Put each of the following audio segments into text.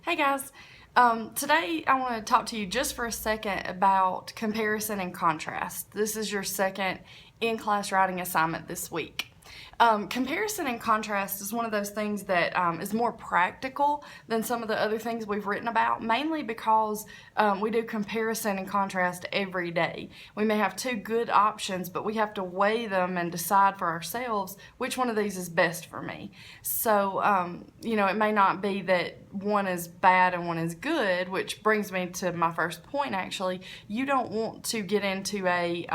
Hey guys, today I want to talk to you just for a second about comparison and contrast. This is your second in-class writing assignment this week. Comparison and contrast is one of those things that is more practical than some of the other things we've written about, mainly because we do comparison and contrast every day. We may have two good options, but we have to weigh them and decide for ourselves which one of these is best for me. So, it may not be that one is bad and one is good, which brings me to my first point actually. You don't want to get into a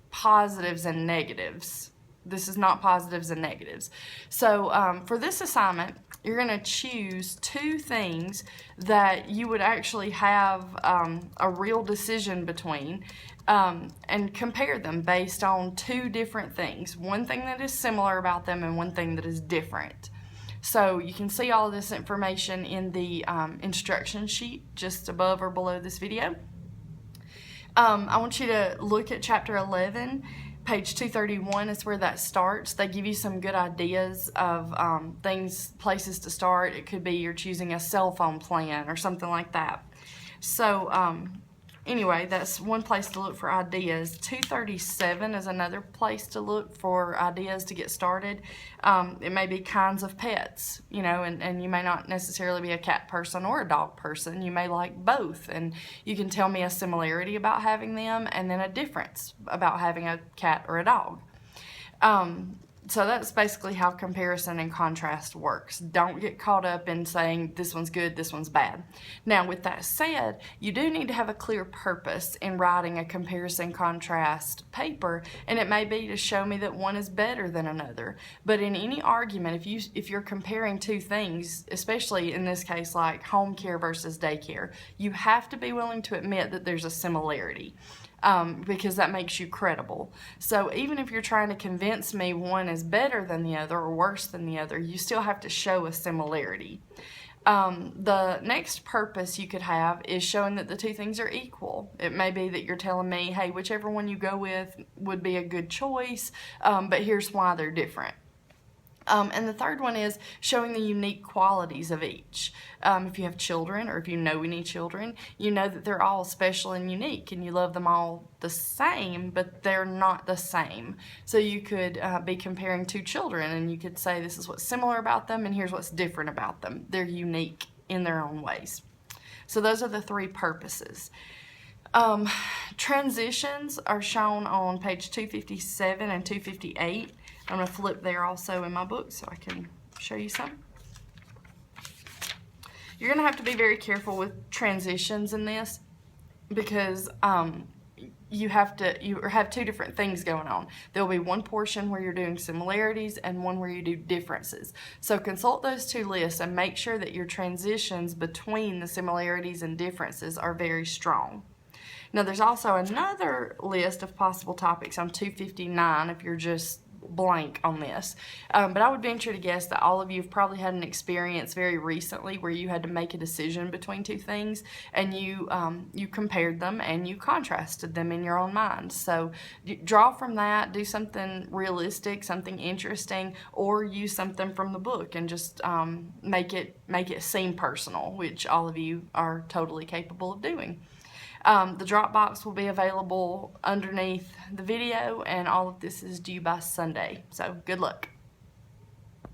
positives and negatives. This is not positives and negatives. So for this assignment, you're going to choose two things that you would actually have a real decision between and compare them based on two different things. One thing that is similar about them and one thing that is different. So you can see all of this information in the instruction sheet just above or below this video. I want you to look at chapter 11. Page 231 is where that starts. They give you some good ideas of places to start. It could be you're choosing a cell phone plan or something like that. So anyway, that's one place to look for ideas. 237 is another place to look for ideas to get started. It may be kinds of pets, and you may not necessarily be a cat person or a dog person. You may like both, and you can tell me a similarity about having them and then a difference about having a cat or a dog. So that's basically how comparison and contrast works. Don't get caught up in saying this one's good, this one's bad. Now, with that said, you do need to have a clear purpose in writing a comparison contrast paper, and it may be to show me that one is better than another. But in any argument, if you're comparing two things, especially in this case like home care versus daycare, you have to be willing to admit that there's a similarity. Because that makes you credible. So even if you're trying to convince me one is better than the other or worse than the other, you still have to show a similarity. The next purpose you could have is showing that the two things are equal. It may be that you're telling me, hey, whichever one you go with would be a good choice, but here's why they're different. And the third one is showing the unique qualities of each. If you have children or if you know any children, you know that they're all special and unique and you love them all the same, but they're not the same. So you could be comparing two children and you could say this is what's similar about them and here's what's different about them. They're unique in their own ways. So those are the three purposes. Transitions are shown on page 257 and 258. I'm going to flip there also in my book so I can show you some. You're going to have to be very careful with transitions in this because you have two different things going on. There will be one portion where you're doing similarities and one where you do differences. So consult those two lists and make sure that your transitions between the similarities and differences are very strong. Now there's also another list of possible topics on 259 if you're just blank on this, but I would venture to guess that all of you have probably had an experience very recently where you had to make a decision between two things and you compared them and you contrasted them in your own mind. So draw from that, do something realistic, something interesting, or use something from the book and just make it seem personal, which all of you are totally capable of doing. The Dropbox will be available underneath the video, and all of this is due by Sunday. So good luck.